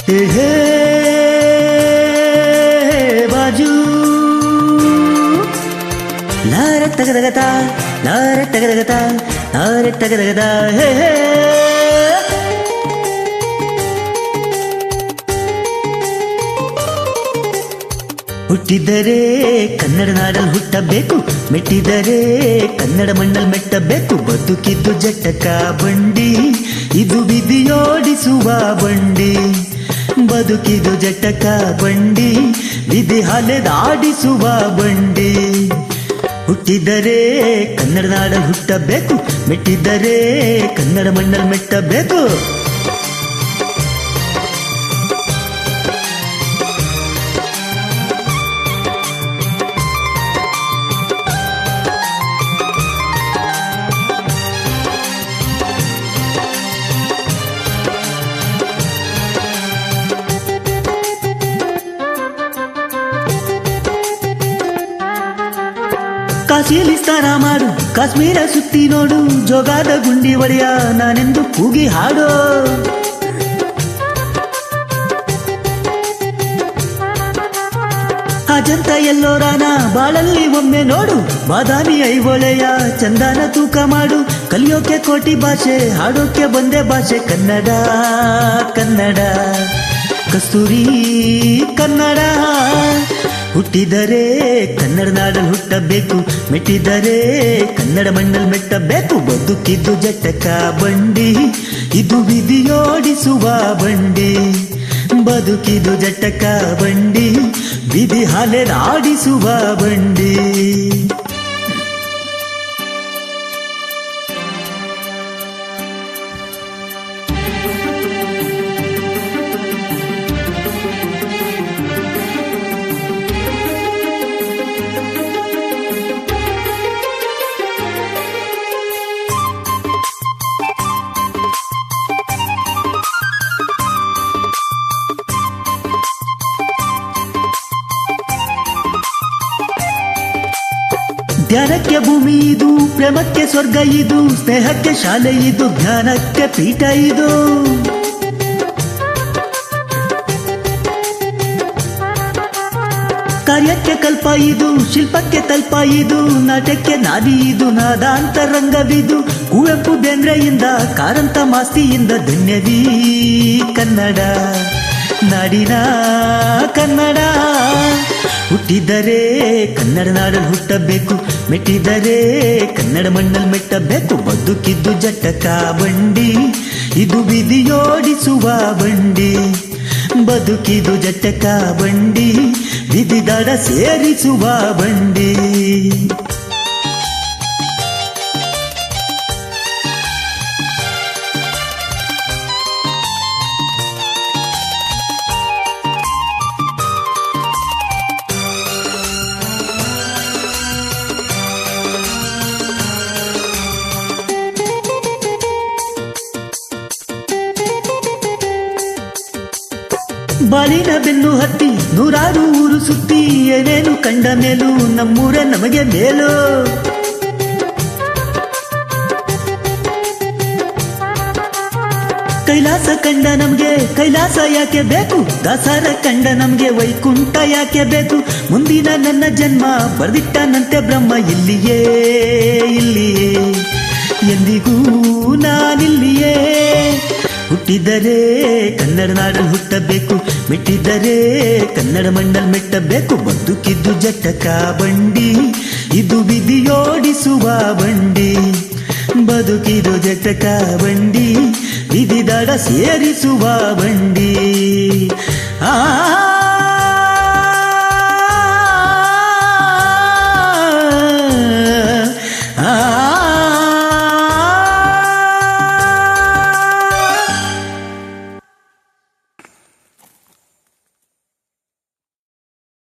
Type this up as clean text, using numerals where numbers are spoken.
ಹೇ ಬಾಜು ನಾರ ತಗದಗತ ನಾರ ತಗದಗತ ನಾರ ತಗದಗದ ಹೇ ಹುಟ್ಟಿದರೆ ಕನ್ನಡ ನಾಡಲ್ಲಿ ಹುಟ್ಟಬೇಕು, ಮೆಟ್ಟಿದರೆ ಕನ್ನಡ ಮಣ್ಣಲ್ಲಿ ಮೆಟ್ಟಬೇಕು. ಬದುಕಿದ್ದು ಜಟಕ ಬಂಡಿ, ಇದು ವಿಧಿಯೋಡಿಸುವ ಬಂಡಿ. ಬದುಕಿದು ಜಟಕ ಬಂಡಿ, ವಿಧಿ ಅಲೆದಾಡಿಸುವ ಬಂಡಿ. ಹುಟ್ಟಿದರೆ ಕನ್ನಡ ನಾಡಲ್ಲಿ ಹುಟ್ಟಬೇಕು, ಮೆಟ್ಟಿದರೆ ಕನ್ನಡ ಮಣ್ಣಲ್ಲಿ ಮೆಟ್ಟಬೇಕು. ಕಾಶಿಲಿ ಸ್ನಾನ ಮಾಡು, ಕಾಶ್ಮೀರ ಸುತ್ತಿ ನೋಡು, ಜೋಗಾದ ಗುಂಡಿ ಒಡೆಯ ನಾನೆಂದು ಕೂಗಿ ಹಾಡೋ. ಅಜಂತ ಎಲ್ಲೋರಾನ ಬಾಳಲ್ಲಿ ಒಮ್ಮೆ ನೋಡು, ಬಾದಾಮಿ ಐಹೊಳೆಯ ಚಂದನ ತೂಕ ಮಾಡು. ಕಲಿಯೋಕೆ ಕೋಟಿ ಭಾಷೆ, ಹಾಡೋಕೆ ಒಂದೇ ಭಾಷೆ ಕನ್ನಡ. ಕನ್ನಡ ಕಸ್ತೂರಿ ಕನ್ನಡ. ಹುಟ್ಟಿದರೆ ಕನ್ನಡ ನಾಡಲ್ಲಿ ಹುಟ್ಟಬೇಕು, ಮೆಟ್ಟಿದರೆ ಕನ್ನಡ ಮಣ್ಣಲ್ಲಿ ಮೆಟ್ಟಬೇಕು. ಬದುಕಿದ್ದು ಜಟಕ ಬಂಡಿ, ಇದು ವಿಧಿಯೋಡಿಸುವ ಬಂಡಿ. ಬದುಕಿದು ಜಟಕ ಬಂಡಿ, ವಿಧಿ ಅಲೆದಾಡಿಸುವ ಬಂಡಿ. ಧ್ಯಾನಕ್ಕೆ ಭೂಮಿ ಇದು, ಪ್ರೇಮಕ್ಕೆ ಸ್ವರ್ಗ ಇದು, ಸ್ನೇಹಕ್ಕೆ ಶಾಲೆ ಇದು, ಜ್ಞಾನಕ್ಕೆ ಪೀಠ ಇದು. ಕಾರ್ಯಕ್ಕೆ ಕಲ್ಪ ಇದು, ಶಿಲ್ಪಕ್ಕೆ ತಲ್ಪ ಇದು, ನಾಟ್ಯಕ್ಕೆ ನಾದಿ ಇದು, ನಾದಾಂತರಂಗವಿದು. ಕುವೆಂಪು ಬೇಂದ್ರೆಯಿಂದ, ಕಾರಂತ ಮಾಸ್ತಿಯಿಂದ ಧನ್ಯವೀ ಕನ್ನಡ. ನಾಡಿನ ಕನ್ನಡ. ಹುಟ್ಟಿದರೆ ಕನ್ನಡ ನಾಡಲ್ಲಿ ಹುಟ್ಟಬೇಕು, ಮೆಟ್ಟಿದರೆ ಕನ್ನಡ ಮಣ್ಣಲ್ಲಿ ಮೆಟ್ಟಬೇಕು. ಬದುಕಿದ್ದು ಜಟಕ ಬಂಡಿ, ಇದು ವಿಧಿಯೋಡಿಸುವ ಬಂಡಿ. ಬದುಕಿದು ಜಟಕ ಬಂಡಿ, ವಿಧಿ ದಡ ಸೇರಿಸುವ ಬಂಡಿ. ಬಾಳಿನ ಬೆನ್ನು ಹತ್ತಿ ನೂರಾರು ಊರು ಸುತ್ತಿ, ಏನೇನು ಕಂಡ ಮೇಲೂ ನಮ್ಮೂರೇ ನಮಗೆ ಮೇಲು. ಕೈಲಾಸ ಕಂಡ ನಮ್ಗೆ ಕೈಲಾಸ ಯಾಕೆ ಬೇಕು, ದಾಸರ ಕಂಡ ನಮ್ಗೆ ವೈಕುಂಠ ಯಾಕೆ ಬೇಕು. ಮುಂದಿನ ನನ್ನ ಜನ್ಮ ಬರ್ದಿಟ್ಟನಂತೆ ಬ್ರಹ್ಮ, ಇಲ್ಲಿಯೇ ಇಲ್ಲಿಯೇ ಎಂದಿಗೂ ನಾನಿಲ್ಲಿಯೇ. ಹುಟ್ಟಿದರೆ ಕನ್ನಡ ನಾಡಲ್ಲಿ ಹುಟ್ಟಬೇಕು, ಮೆಟ್ಟಿದರೆ ಕನ್ನಡ ಮಣ್ಣಲ್ಲಿ ಮೆಟ್ಟಬೇಕು. ಬದುಕಿದ್ದು ಜಟಕ ಬಂಡಿ, ಇದು ವಿಧಿಯೋಡಿಸುವ ಬಂಡಿ. ಬದುಕಿದು ಜಟಕ ಬಂಡಿ, ವಿಧಿ ದಡ ಸೇರಿಸುವ ಬಂಡಿ. ಆ